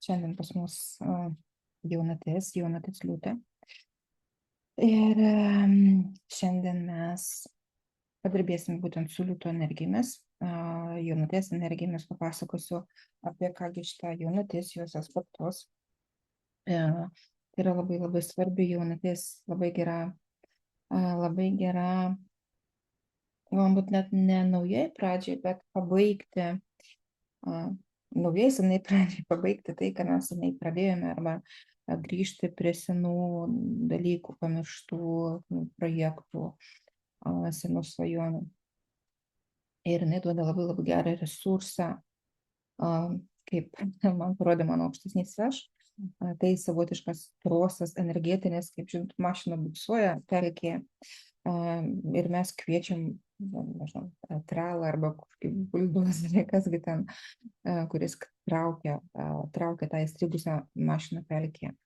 Šiandien pas mus jaunatis liūtė. Ir šiandien mes padirbėsim būtent su liūto energijomis. Jaunaties energijomis papasakosiu apie kągi šitą jaunatis, jos aspektus. Tai yra labai labai svarbi jaunatis, labai gera, galbūt net ne naujai pradžiai, bet pabaigti, naujai senai pradžiai pabaigti tai, ką mes senai pradėjome, arba grįžti prie senų dalykų, pamirštų projektų, senų svajonių. Ir jinai duoda labai labai gerą resursą, kaip man parodė mano aukštesnis aš, tai savotiškas trosas energetinis, kaip žinot, mašina buksuoja pelkėje, ir mes kviečiam, nežinau, tralą arba kokį buldozerį, kasgi ten, kuris traukia tą įstrigusią mašiną pelkėje.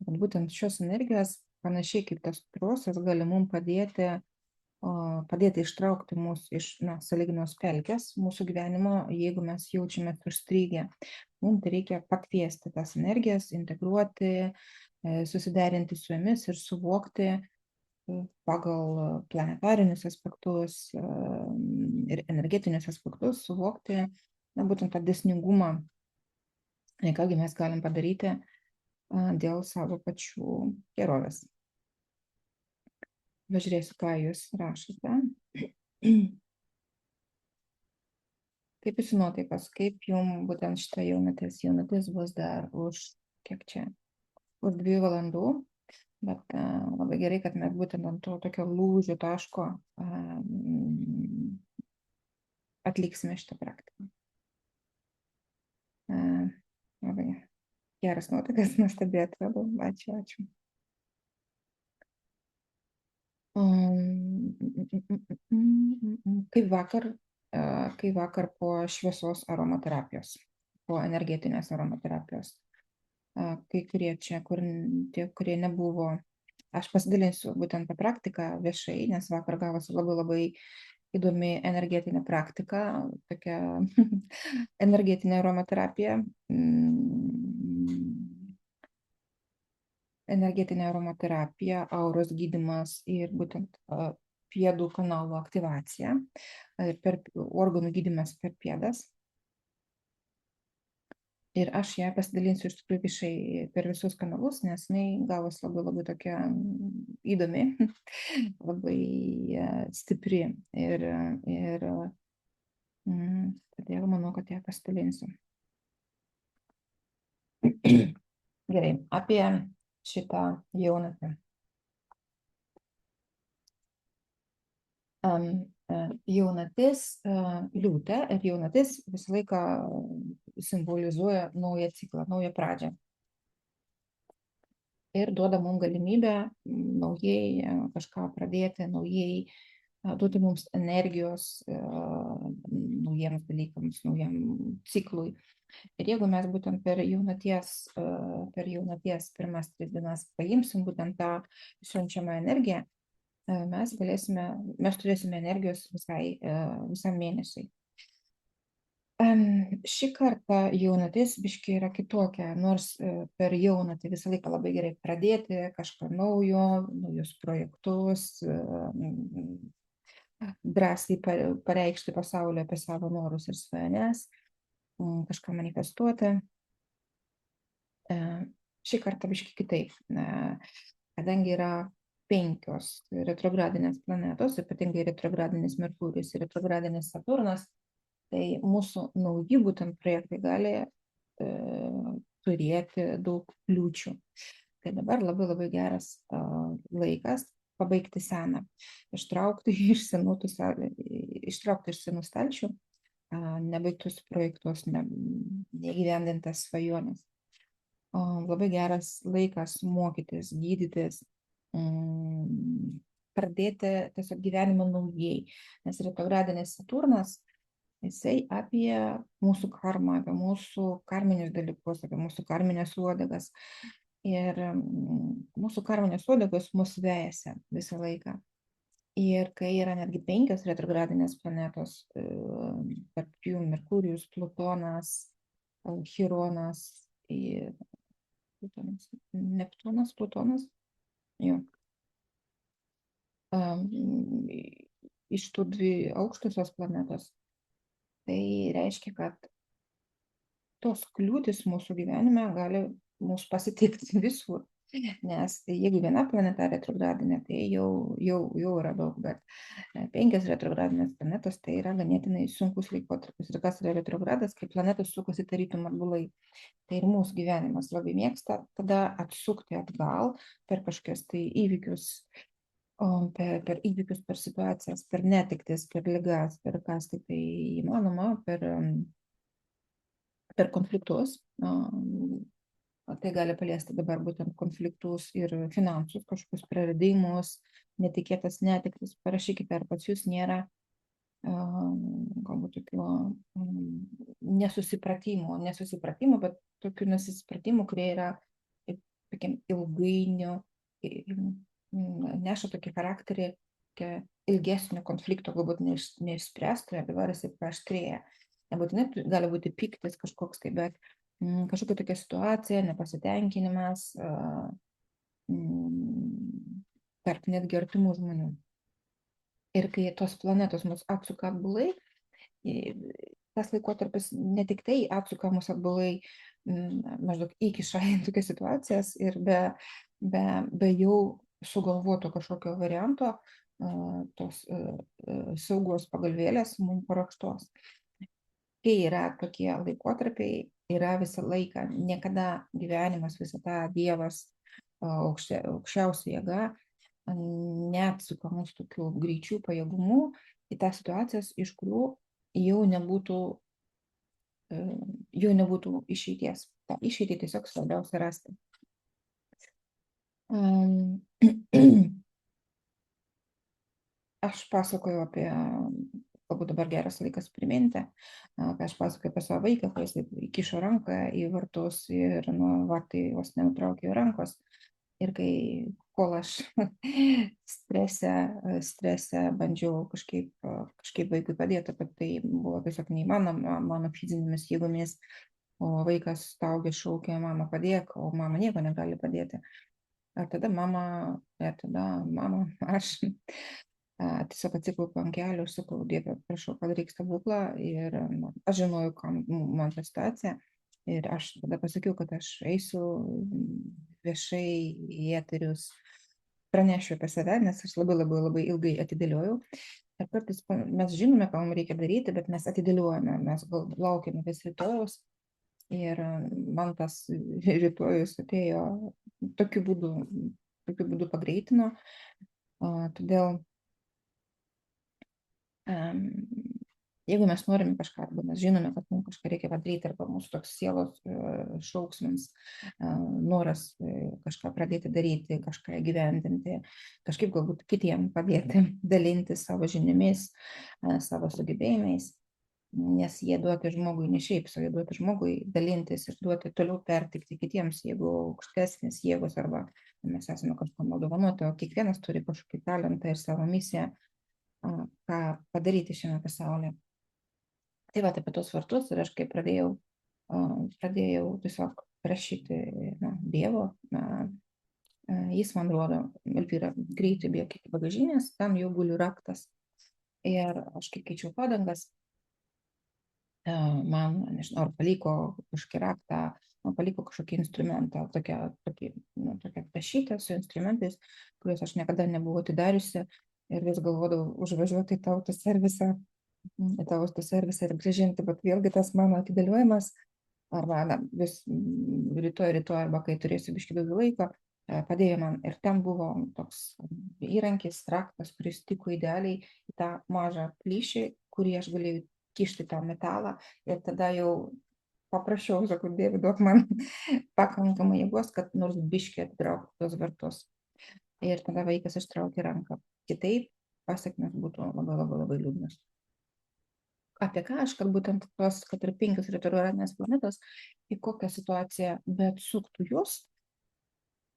Būtent šios energijos, panašiai kaip tas trosas, gali mums padėti ištraukti mus iš sąlyginos pelkės mūsų gyvenimo, jeigu mes jaučiame užstrigę. Mums reikia pakviesti tas energijas, integruoti, susiderinti su jomis ir suvokti pagal planetarinius aspektus ir energetinius aspektus, suvokti būtent tą dėsningumą, kągi mes galim padaryti dėl savo pačių gerovės. Pažiūrėsiu, ką jūs rašote. Kaip jūsų nuotaikos, kaip jums būtent šitą jaunatis bus dar už, kiek čia, už 2 valandų, bet labai gerai, kad mes būtent ant to tokio lūžio taško atliksime šitą praktiką. Labai geras nuotaikas, nuostabiai atrodo. Ačiū. Kaip vakar po šviesos aromaterapijos, po energetinės aromaterapijos. Kai kurie čia, tie, kurie nebuvo, aš pasidalinsiu būtent tą praktiką viešai, nes vakar gavosi labai labai įdomi energetinė praktika, tokia energetinė aromaterapija. Energetinė aromaterapija, auros gydymas ir būtent pėdų kanalų aktyvacija ir per organų gydymas per pėdas. Ir aš ją pasidalinsiu iš tikrųjų viešai per visus kanalus, nes jinai gavosi labai labai tokia įdomi, labai stipri ir todėl manau, kad ją pasidalinsiu. Gerai, apie šitą jaunatį. Jaunatis liūtė ir jaunatis visą laiką simbolizuoja naują ciklą, naują pradžią. Ir duoda mums galimybę naujai kažką pradėti, naujai duoti mums energijos naujiems dalykams, naujam ciklui. Ir jeigu mes būtent per jaunaties pirmas 3 dienas paimsim būtent tą siunčiamą energiją, mes turėsime energijos visam mėnesiui. Šį kartą jaunatis biškai yra kitokia, nors per jaunatį visą laiką labai gerai pradėti kažką naujo, naujus projektus, drąsiai pareikšti pasauliu apie savo norus ir svajones, kažką manifestuoti. Šį kartą biškai kitaip, kadangi yra 5 retrogradinės planetos, ypatingai retrogradinis Merkurijus ir retrogradinis Saturnas, tai mūsų nauji būtent projektai gali turėti daug kliūčių. Tai dabar labai labai geras laikas pabaigti seną, ištraukti iš senų stalčių nebaigtus projektus, neįgyvendintas svajonės. Labai geras laikas mokytis, gydytis, pradėti tiesiog gyvenimą naujai, nes retrogradinis Saturnas, jisai apie mūsų karmą, apie mūsų karminius dalykus, apie mūsų karminės uodegas. Ir mūsų karminės uodegos mus vejasi visą laiką. Ir kai yra netgi 5 retrogradinės planetos, tarp jų Merkurijus, Plutonas, Chironas Neptūnas, Plutonas, jo. Iš tų dvi aukštosios planetos. Tai reiškia, kad tos kliūtis mūsų gyvenime gali mūsų pasitikti visur. Nes jeigu viena planeta retrogradinė, tai jau yra daug, bet 5 retrogradinės planetos tai yra ganėtinai sunkus laikotarpis. Ir kas yra retrogradas, kai planetos sukasi tarytum atbulai. Tai ir mūsų gyvenimas labai mėgsta tada atsukti atgal per kažkokias tai įvykius, per įvykius, per situacijas, per netektis, per ligas, per kas tik tai įmanoma, per konfliktus. Tai gali paliesti dabar būtent konfliktus ir finansus, kažkokius praradimus, netikėtas netektis. Parašykite, ar pas jūs nėra galbūt tokių nesusipratimų, bet tokių nesusipratimų, kurie yra ilgainių, neša tokį charakterį ilgesnio konflikto, galbūt neišspręsto, dabar jisai paaštrėja. Nebūtinai gali būti pyktis kažkoks, tai, bet kažkokia tokia situacija, nepasitenkinimas tarp netgi artimų žmonių. Ir kai tos planetos mus atsuka atbulai, tas laikotarpis ne tik tai atsuka mus atbulai, maždaug įkiša į tokias situacijas ir be jau sugalvoto kažkokio varianto tos saugos pagalvėlės mums paruoštos. Kai yra tokie laikotarpiai, yra visą laiką, niekada gyvenimas, visata, Dievas, aukščiausia jėga neatsuka mūsų tokių greičių pajėgumų į tas situacijas, iš kurių jau nebūtų išeities. Ta išeitį tiesiog svarbiausia rasti. Aš pasakoju apie, galbūt dabar geras laikas priminti, kai aš pasakoju apie savo vaiką, kai jis įkišo ranką į vartus ir nuo vartai vos nenutraukė jo rankos. Ir kol aš strese bandžiau kažkaip vaikui padėti, bet tai buvo tiesiog neįmanoma mano fizinėmis jėgomis, o vaikas staugė, šaukė, mama padėk, o mama nieko negali padėti. Ir tada mama, aš tiesiog atsiklaupiau ant kelių ir sakau, Dieve, prašau, padaryk stebuklą. Ir aš žinojau, kam man ta situacija. Ir aš tada pasakiau, kad aš eisiu viešai į eterius, pranešiu apie save, nes aš labai ilgai atidėliojau. Ir kartais mes žinome, ką mums reikia daryti, bet mes atidėliojame, mes laukiame vis rytojaus. Ir man tas rytojus atėjo tokiu būdu pagreitino. Todėl jeigu mes norime kažką, arba mes žinome, kad mums kažką reikia padaryti, arba mūsų toks sielos šauksmas, noras kažką pradėti daryti, kažką įgyvendinti, kažkaip galbūt kitiem padėti, dalintis savo žiniomis, savo sugebėjimais, nes jie duoti žmogui ne šiaip, jie duoti žmogui dalintis ir duoti toliau pertikti kitiems, jeigu aukštesnės jėgos arba mes esame kažkam dovanoti, o kiekvienas turi kažkokį talentą ir savo misiją, ką padaryti šiame pasaulyje. Tai va, apie tos vartus ir aš kai pradėjau tiesiog prašyti Dievo, jis man rodo, Elvyra, greitai bėk iki bagažinės, ten jau guli raktas. Ir aš kai keičiau padangas, man, nežinau, ar paliko kažkokį raktą, man paliko kažkokį instrumentą, tokia tašytė su instrumentais, kuriuos aš niekada nebuvau atidariusi ir vis galvodavau užvažiuoti į tautų servisą ir grąžinti, bet vėlgi tas mano atidėliojimas, arba vis rytoj, arba kai turėsiu biškį daugiau laiko, padėjo man. Ir ten buvo toks įrankis, raktas, kuris tiko idealiai į tą mažą plyšį, kurį aš galėjau kišti tą metalą. Ir tada jau paprašiau, sakau, Dieve, duok man pakankamai jėgos, kad nors biškį atitraukti tos vartus. Ir tada vaikas ištraukė ranką. Kitaip pasekmės būtų labai liūdnas. Apie ką aš, kad būtent tos, kad ir 5 retrogradinės planetos, į kokią situaciją bet suktų jūs,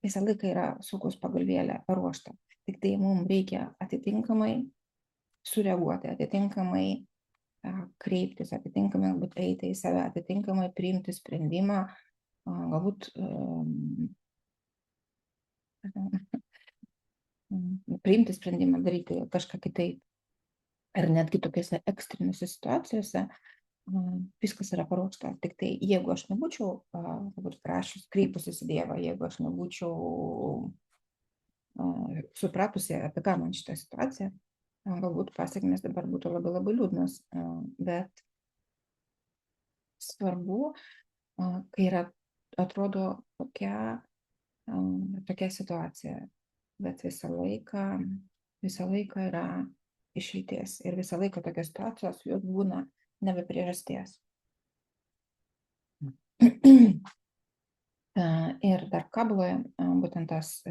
visą laiką yra saugos pagalvėlė paruošta. Tik tai mums reikia atitinkamai sureaguoti, atitinkamai kreiptis, atitinkamai eiti į save, atitinkamai priimti sprendimą galbūt priimti sprendimą daryti kažką kitaip. Ir netgi tokiuose ekstrinėse situacijose viskas yra paruošta. Tik tai jeigu aš nebūčiau prašius, kreipusis į Dievą, jeigu aš nebūčiau supratusi, apie ką man šitą situaciją, galbūt pasiekmes dabar būtų labai labai liūdnos. Bet svarbu, kai yra, atrodo, tokia situacija, bet visą laiką yra išeities ir visą laiką tokios situacijos jos būna ne be priežasties. Ir dar Kabloje būtent tas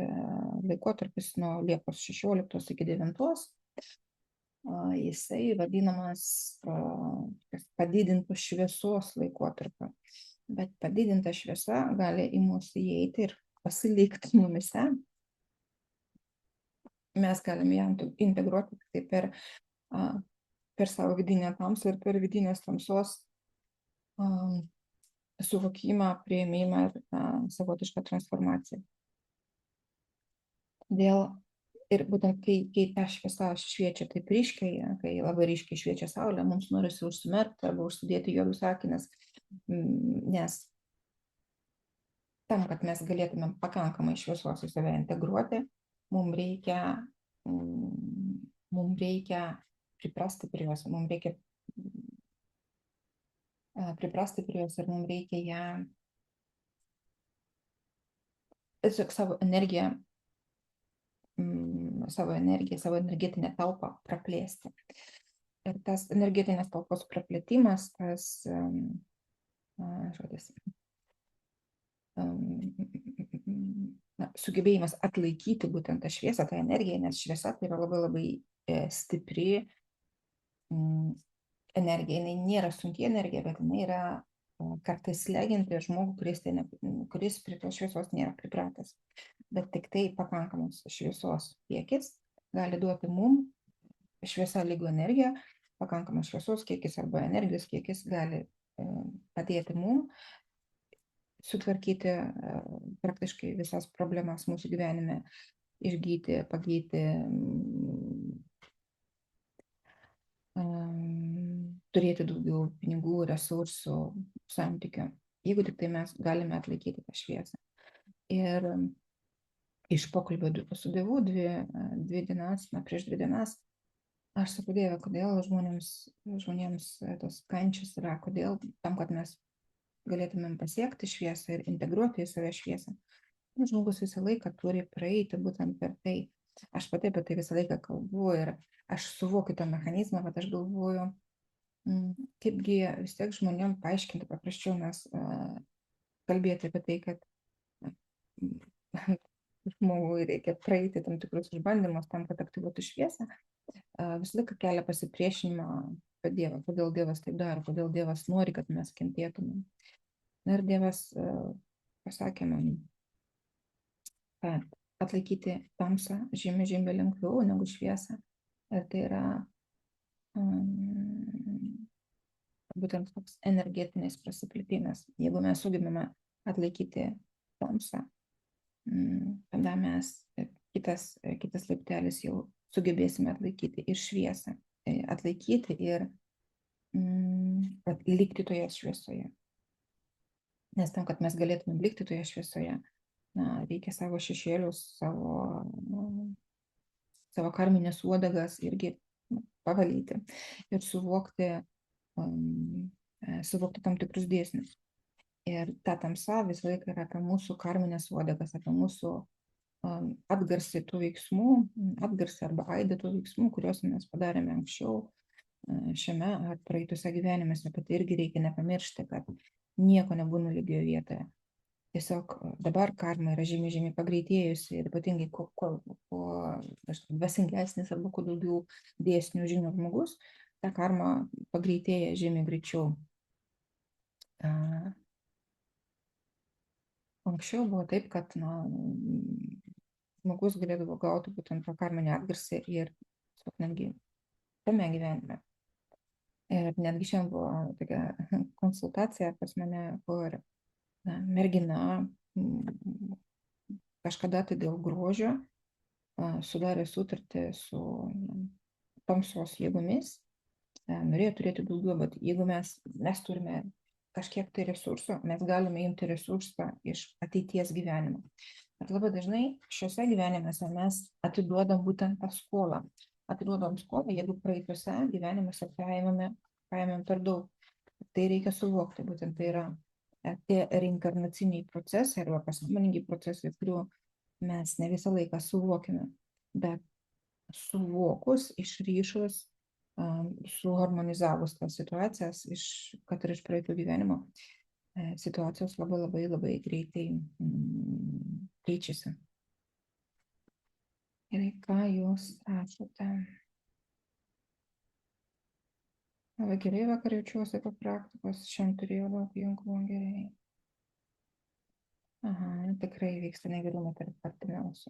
laikotarpis nuo Liepos 16 iki 9 jisai vadinamas padidintos šviesos laikotarpiu. Bet padidinta šviesa gali į mus įeiti ir pasilikti mumise. Mes galime ją integruoti tai per savo vidinę tamsą ir per vidinės tamsos suvokimą, priėmimą ir savotišką transformaciją. Ir būtent kai ta šviesa šviečia taip ryškiai, kai labai ryškiai šviečia saulė, mums norisi užsimerkti arba užsidėti juodus akinius, nes tam, kad mes galėtumėm pakankamai šviesos į save integruoti, mums reikia priprasti prie jos, mums reikia priprasti prie jos ir mums reikia ją tiesiog savo energetinę talpą praplėsti. Ir tas energetinės talpos praplėtimas, tas sugebėjimas atlaikyti būtent tą šviesą, tą energiją, nes šviesa tai yra labai labai stipri energija. Jinai nėra sunki energija, bet jinai yra kartais slegianti žmogų, kuris prie tos šviesos nėra pripratęs. Bet tik tai pakankamas šviesos kiekis gali duoti mum, šviesa lygu energija, pakankamas šviesos kiekis arba energijos kiekis gali padėti mum sutvarkyti praktiškai visas problemas mūsų gyvenime, išgyti, pagyti, turėti daugiau pinigų, resursų, santykių, jeigu tik tai mes galime atlaikyti tą šviesą. Ir iš pokalbio su Dievu prieš 2 dienas, aš sakau, Dieve, kodėl žmonėms tos kančios yra, kodėl tam, kad mes galėtumėm pasiekti šviesą ir integruoti į save šviesą. Žmogus visą laiką turi praeiti būtent per tai. Aš pati apie tai visą laiką kalbu ir aš suvokiu tą mechanizmą, bet aš galvoju, kaipgi vis tiek žmonėm paaiškinti paprasčiau mes kalbėti apie tai, kad žmogui reikia praeiti tam tikrus išbandymus tam, kad aktyvuotų šviesą. Visą laiką kelia pasipriešinimą apie Dievą, kodėl Dievas taip daro, kodėl Dievas nori, kad mes kentėtumėm. Ir Dievas pasakė man, kad atlaikyti tamsą žymiai lengviau negu šviesą. Ir tai yra būtent toks energetinis prasiplėtimas. Jeigu mes sugebame atlaikyti tamsą, tada mes kitas laiptelis jau sugebėsime atlaikyti ir šviesą, atlaikyti ir likti toje šviesoje. Nes tam, kad mes galėtume likti toje šviesoje, reikia savo šešėlius, savo karminės uodegas irgi pavalyti ir suvokti tam tikrus dėsnius. Ir ta tamsa visą laiką yra apie mūsų karminės uodegas, apie mūsų atgarsį tų veiksmų, atgarsį arba aidą tų veiksmų, kuriuos mes padarėme anksčiau šiame ar praeituose gyvenimuose. Apie tai irgi reikia nepamiršti, kad nieko nebūna lygioje vietoje. Tiesiog dabar karma yra žymiai pagreitėjusi ir ypatingai kuo dvasingesnis arba kuo daugiau dėsnių žino žmogus, ta karma pagreitėja žymiai greičiau. Anksčiau buvo taip, kad žmogus galėdavo gauti būtent tą karminį atgarsį ir netgi tame gyvenime. Ir netgi šiandien buvo tokia konsultacija pas mane, kur mergina kažkada tai dėl grožio sudarė sutartį su tamsos jėgomis, norėjo turėti daugiau, bet jeigu mes turime kažkiek tai resursų, mes galime imti resursą iš ateities gyvenimo. Bet labai dažnai šiuose gyvenimuose mes atiduodam būtent tą skolą. Atiduodam skolą, jeigu praeituose gyvenimuose paėmėm per daug. Tai reikia suvokti, būtent tai yra tie reinkarnaciniai procesai arba pasąmoningi procesai, kurių mes ne visą laiką suvokiame. Bet suvokus, išryšus, suharmonizavus tas situacijas, kad ir iš praeitų gyvenimo, situacijos labai greitai keičiasi. Gerai, ką jūs rašote? Labai gerai vakar jaučiuosi po praktikos, šiandien turėjau daug jungų, gerai. Aha, tikrai vyksta negilumai tarp artimiausių.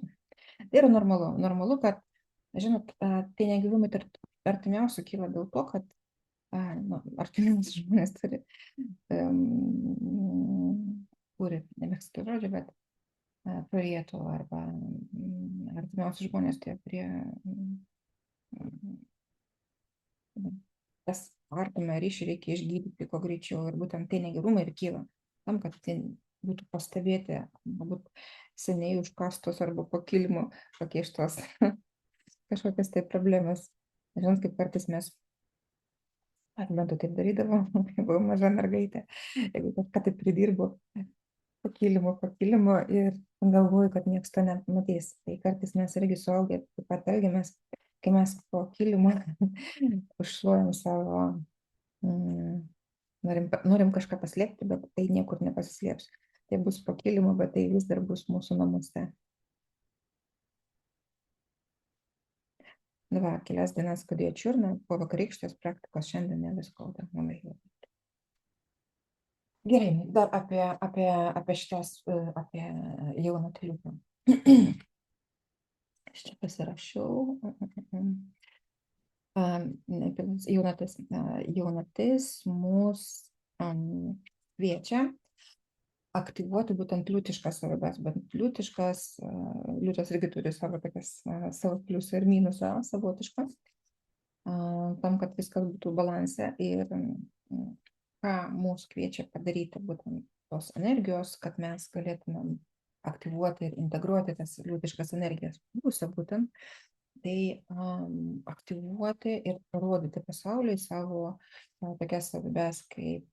Tai yra normalu, kad, žinot, tai negilumai tarp artimiausių kyla dėl to, kad artimiausi žmonės turi, nemėgstu žodžio, bet prarietų arba artimiausi žmonės tie, kurie tas artimą ryšį reikia išgydyti kuo greičiau ir būtent tai negerumai ir kyla tam, kad tai būtų pastebėti, galbūt seniai užkastos arba po kilimu pakištos kažkokias tai problemas. Žinot, kaip kartais mes, aš bent jau taip darydavau, kai buvau maža mergaitė, jeigu kažką tai pridirbu po kilimu ir galvoju, kad niekas to nematys. Tai kartais mes irgi suaugę taip pat elgiamės, kai mes po kilimu užšluojam savo, norim kažką paslėpti, bet tai niekur nepasislėps. Tai bus po kilimu, bet tai vis dar bus mūsų namuose. Va, kelias dienas skudėjo čiurną, po vakarykštės praktikos šiandien nebeskauda. Gerai, dar apie šitas, apie jauną tiliuką. Aš čia pasirašiau. Jaunatis mus kviečia aktyvuoti būtent liūtiškas savybes, bet liūtas irgi turi savo pliusą ir minusą savotišką, tam, kad viskas būtų balanse ir ką mūsų kviečia padaryti būtent tos energijos, kad mes galėtumėm aktyvuoti ir integruoti tas liūtiškas energijas pusę būtent, tai aktyvuoti ir parodyti pasauliui savo tokias savybes kaip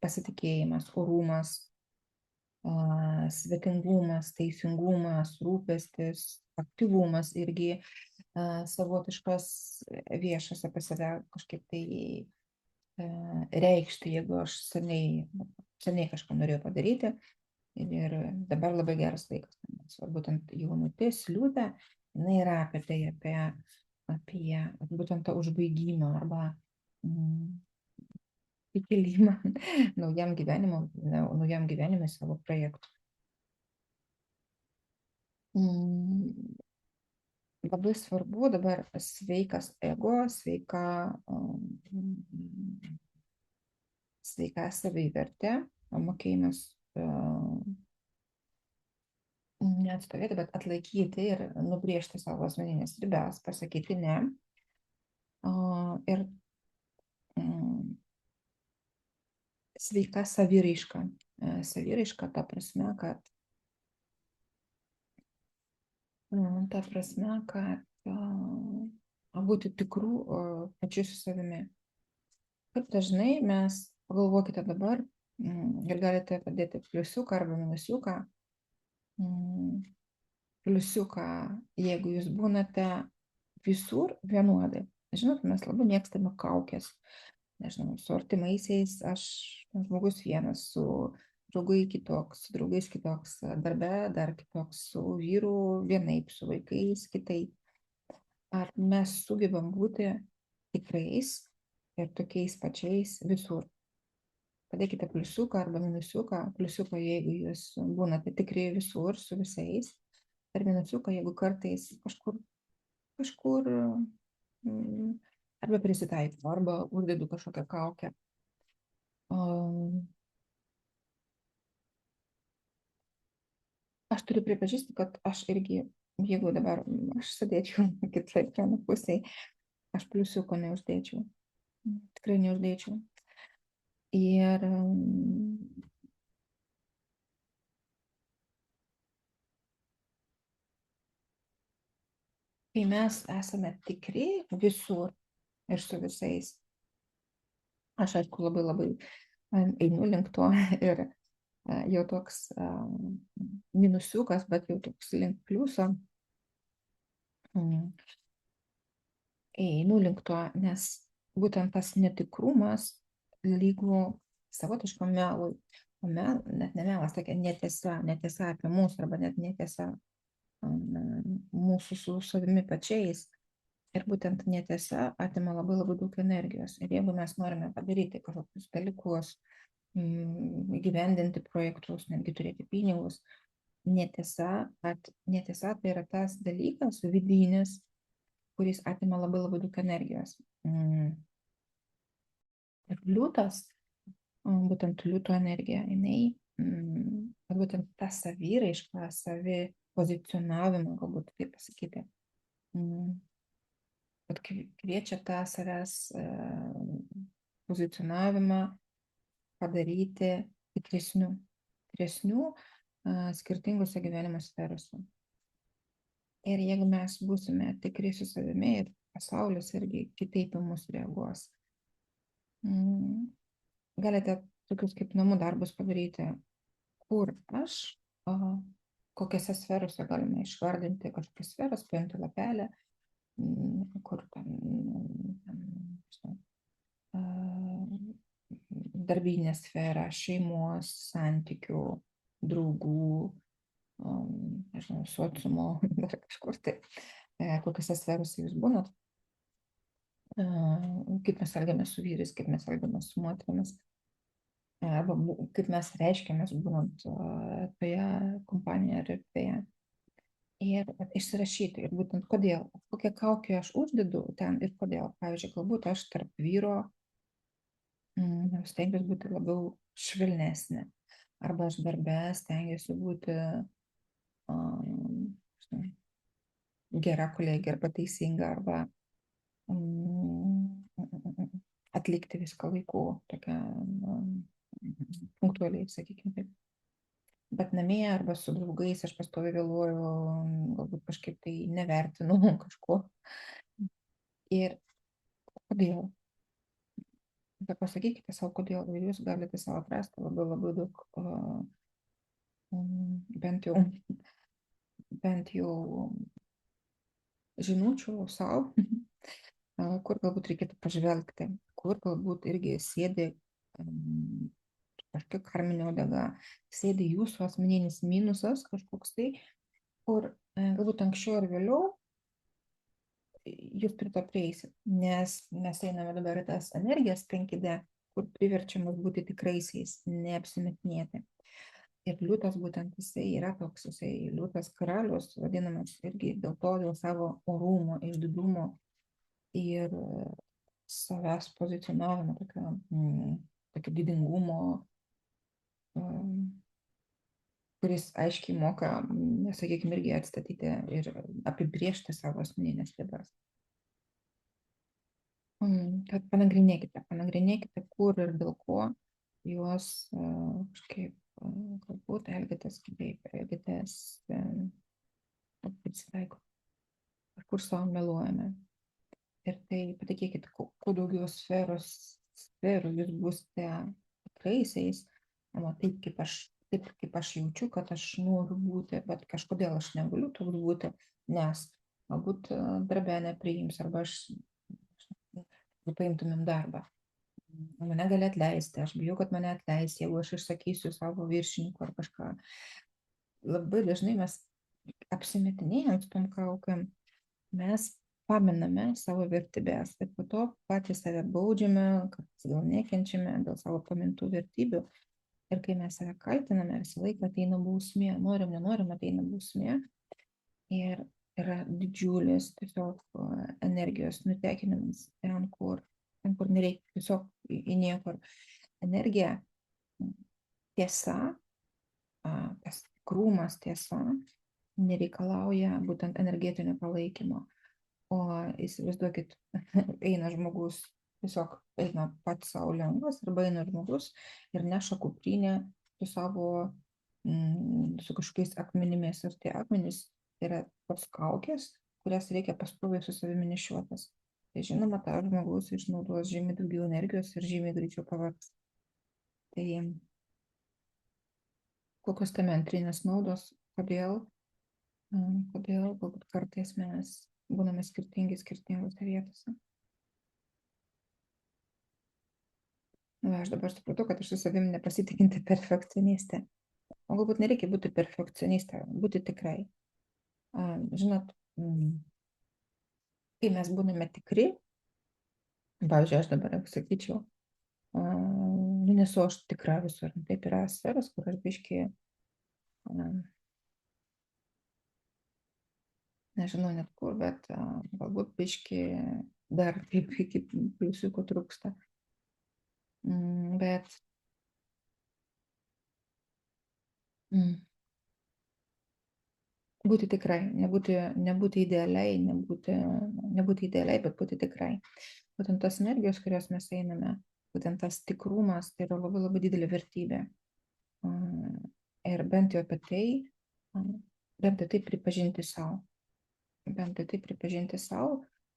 pasitikėjimas, orumas, svetingumas, teisingumas, rūpestis, aktyvumas irgi savotiškas viešas apie save kažkaip tai reikšti, jeigu aš seniai kažką norėjau padaryti ir dabar labai geras laikas. Būtent jaunatis, liūtė, jinai yra apie tai, apie būtent tą užbaigimą arba įkėlimą naujam gyvenimui savo projektų. Labai svarbu dabar sveikas ego, sveika savivertė, mokėjimas neatstovėti, bet atlaikyti ir nubrėžti savo asmeninės ribas, pasakyti ne. Ir sveika saviraiška. Saviraiška ta prasme, kad būti tikrų pačiu su savimi. Kaip dažnai mes, pagalvokite dabar, ir galite padėti pliusiuką arba minusiuką. Pliusiuką, jeigu jūs būnate visur vienodai. Žinot, mes labai mėgstame kaukės. Nežinau, su artimaisiais aš žmogus vienas, su draugai kitoks, su draugais kitoks, darbe dar kitoks, su vyru vienaip, su vaikais kitaip. Ar mes sugebam būti tikrais ir tokiais pačiais visur? Padėkite pliusiuką arba minusiuką. Pliusiuką, jeigu jūs būnate tikri visur su visais. Ir minusiuką, jeigu kartais kažkur arba prisitaikau, arba uždedu kažkokią kaukę. aš turiu pripažįsti, kad aš irgi, jeigu dabar aš sėdėčiau kitoje ekrano pusėje, aš pliusiuko neuždėčiau. Tikrai neuždėčiau. Ir kai mes esame tikri visur ir su visais, aš aišku labai einu link to ir jau toks minusiukas, bet jau toks link pliuso. Einu link to, nes būtent tas netikrumas lygų savotiškam melui. O net ne melas, tokia netiesa apie mūsų, arba net netiesa mūsų su savimi pačiais. Ir būtent netiesa atima labai daug energijos. Ir jeigu mes norime padaryti kažkokius dalykus, įgyvendinti projektus, netgi turėti pinigus, netiesa tai yra tas dalykas vidinis, kuris atima labai daug energijos. Ir liūtas, būtent liūto energija, jinai, būtent tą saviraišką, savi pozicionavimą, galbūt taip pasakyti, kad kviečia tą savęs pozicionavimą padaryti tikresnių skirtingose gyvenimo sferose. Ir jeigu mes būsime tikri su savimi, ir pasaulis irgi kitaip į mus reaguos. Galite tokius kaip namų darbus padaryti, kur aš, kokiose sferose galime išvardinti kažkokias sferas, paimti lapelę, kur darbinė sfera, šeimos, santykių, draugų, nežinau, sociumo, dar kažkur tai, kokiose sferose jūs būnat, kaip mes elgiamės su vyrais, kaip mes elgiamės su moterimis, arba kaip mes reiškiamės būnant toje kompanijoje ar erdvėje. Ir išsirašyti, ir būtent kodėl, kokią kaukę aš uždedu ten ir kodėl. Pavyzdžiui, galbūt aš tarp vyro stengiuosi būti labiau švelnesnė, arba aš darbe stengiuosi būti gera kolegė, arba teisinga, arba atlikti viską laiku, tokia punktualiai, sakykime taip. Bet namie arba su draugais aš pastoviai vėluoju, galbūt kažkaip tai nevertinu kažko. Ir kodėl? Pasakykite savo, kodėl, ir jūs galite savo atrasti labai daug, bent jau žinučių savo, kur galbūt reikėtų pažvelgti, kur galbūt irgi sėdi kažkokia karminė uodega, sėdi jūsų asmeninis minusas kažkoks tai, kur galbūt anksčiau ar vėliau jūs prie to prieisit, nes mes einame dabar į tas energijas 5D, kur priverčiamas būti tikraisiais, neapsimetinėti. Ir liūtas būtent jisai yra toks, jisai liūtas karalius, vadinamas irgi dėl savo orumo, išdidumo ir savęs pozicionavimo, tokio didingumo, kuris aiškiai moka, sakykime, irgi atstatyti ir apibriežti savo asmeninės ribas. Tad panagrinėkite, kur ir dėl ko jūs kažkaip galbūt elgiatės kitaip, prisitaiko, kur savo meluojame. Ir tai patikėkite, kuo daugiau sferų jūs būsite tikraisiais, taip kaip aš jaučiu, kad aš noriu būti, bet kažkodėl aš negaliu toks būti, nes galbūt darbe nepriims, arba paimtumėm darbą. Mane gali atleisti, aš bijau, kad mane atleis, jeigu aš išsakysiu savo viršininkų ar kažką. Labai dažnai mes apsimetinėjant tom kaukiam, mes paminame savo vertybės, ir po to patys save baudžiame, kartais gal nekenčiame dėl savo pamintų vertybių. Ir kai mes save kaltiname, visą laiką ateina bausmė, norim, ateina bausmė. Ir yra didžiulis tiesiog energijos nutekinimas ten, kur nereikia, tiesiog į niekur. Energija, tiesa, tikrumas, tiesa nereikalauja būtent energetinio palaikymo. O įsivaizduokit, eina žmogus, tiesiog eina pats savo lengvas, arba eina žmogus ir neša kuprinę su savo, su kažkokiais akmenimis. Ir tie akmenys yra tos kaukės, kurias reikia pastoviai su savimi nešiotis. Tai žinoma, ta žmogus išnaudos žymiai daugiau energijos ir žymiai greičiau pavargs. Tai kokios tame antrinės naudos, kodėl galbūt kartais mes būname skirtingose vietose. Aš dabar supratau, kad aš su savimi nepasitikinti perfekcionistė. O galbūt nereikia būti perfekcionistė, būti tikrai. Žinot, kai mes būname tikri, pavyzdžiui, aš dabar sakyčiau, nesu aš tikra visur. Taip yra sferos, kur aš biški, nežinau net kur, bet galbūt biški dar kaip iki pliusiuko trūksta. Bet būti tikrai, nebūti idealiai, bet būti tikrai. Būtent tos energijos, kurios mes einame, būtent tas tikrumas, tai yra labai labai didelė vertybė. Ir bent jau apie tai pripažinti savo.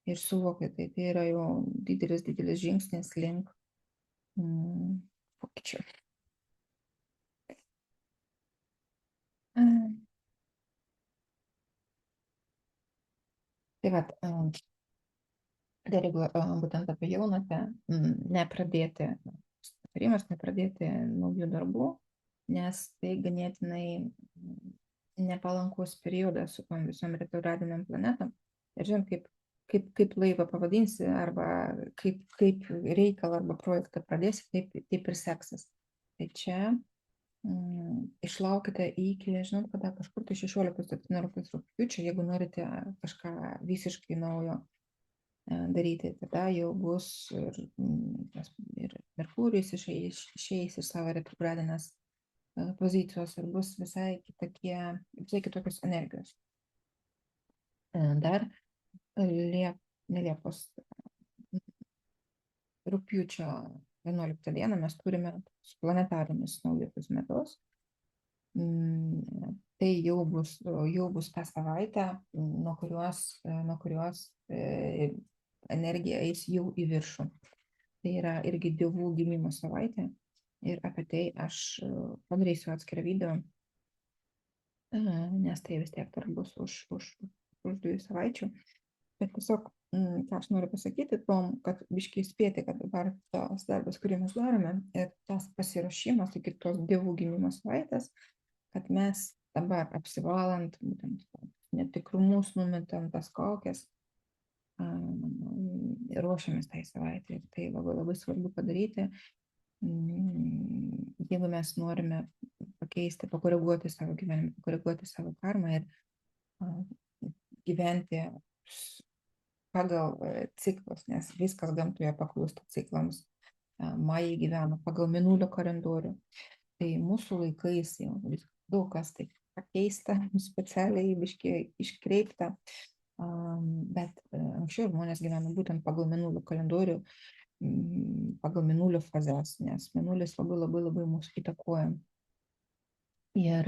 Ir suvokti, tai yra jau didelis žingsnis link pokyčių. Tai vat, dar jeigu būtent apie jaunatę, patarimas nepradėti naujų darbų, nes tai ganėtinai nepalankus periodas su tom visom retrogradiniam planetom. Ir žinot, kaip laivą pavadinsi, arba kaip reikalą arba projektą pradėsi, taip ir seksis. Tai čia išlaukite iki, nežinau, kada kažkur tai 16-17 rugpjūčio, jeigu norite kažką visiškai naujo daryti, tada jau bus ir Merkurijus išeis iš savo retrogradinės pozicijos ir bus visai kitokios energijos. Dar rugpjūčio 11 dieną mes turime planetarinius naujuosius metus. Tai jau bus tą savaitę, nuo kurios energija eis jau į viršų. Tai yra irgi dievų gimimo savaitė. Ir apie tai aš padarysiu atskirą video, nes tai vis tiek dar bus už 2 savaičių. Bet tiesiog, ką aš noriu pasakyti, kad biškiai spėti, kad dabar tas darbas, kurį mes darome, ir tas pasiruošimas iki tos dievų gimimo savaitės, kad mes dabar apsivalant, būtent netikrumus numetant tas kaukės, ruošiamės tai savaitė. Ir tai labai labai svarbu padaryti. Jeigu mes norime pakeisti, pakoreguoti savo gyvenimą, pakoreguoti savo karmą ir gyventi pagal ciklus, nes viskas gamtoje paklūsta ciklams. Majai gyveno pagal mėnulio kalendorių. Tai mūsų laikais jau daug kas taip pakeista, specialiai biškiai iškreipta, bet anksčiau žmonės gyveno būtent pagal mėnulio kalendorių, pagal mėnulio fazes, nes mėnulis labai mūsų įtakoja. Ir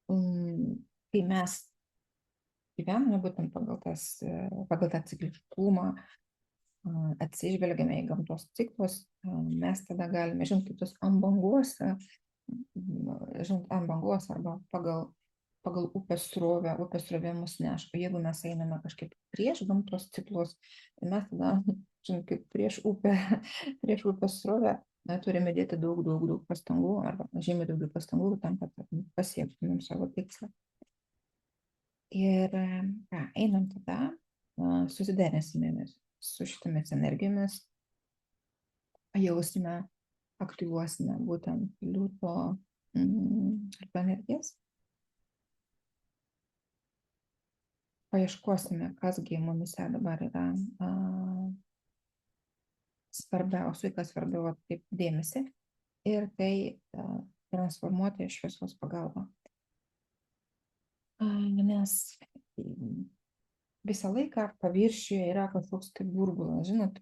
kai mes gyvename būtent pagal tą cikliškumą, atsižvelgiame į gamtos ciklus, mes tada galime, žinot, kaip tos ant bangos arba pagal upės srovė mus neš. O jeigu mes einame kažkaip prieš gamtos ciklus, tai mes tada, žinot, kaip prieš upės srovę, turime dėti daug pastangų, arba žymiai daugiau pastangų tam, kad pasiektumėm savo tikslą. Ir einam tada, susiderinsime su šitomis energijomis, jausime, aktyvuosime būtent liūto energijas. Paieškosime, kasgi mumise dabar yra svarbiausia, kas svarbiau atkreipti dėmesį ir tai transformuoti šviesos pagalba. Nes visą laiką paviršiuje yra kažkoks kaip burbulas, žinot,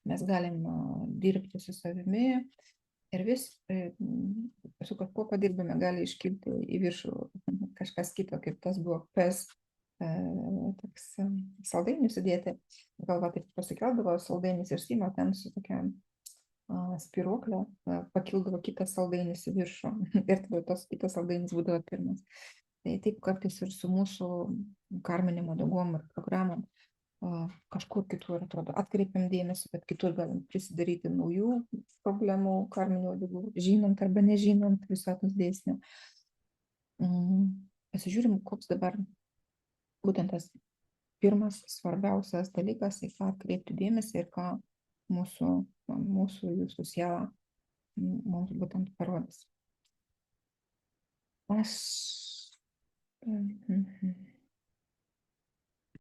mes galim dirbti su savimi ir vis su kažkuo padirbame gali iškilti į viršų kažkas kito, kaip tas buvo pes toks saldainių sudėti, galva taip pasikeldavo saldainis ir sima ten su tokia spiruoklė, pakildavo kitas saldainis į viršų ir tada tas kitas saldainis būdavo pirmas. Tai taip kartais ir su mūsų karminėm uodegom ir programom kažkur kitur atrodo atkreipiam dėmesį, bet kitur galim prisidaryti naujų problemų karminių uodegų, žinant arba nežinant visatos dėsnių. Pasižiūrim, koks dabar būtent tas pirmas svarbiausias dalykas, į ką atkreipti dėmesį ir ką mūsų jūsų siela mums būtent parodys. Aš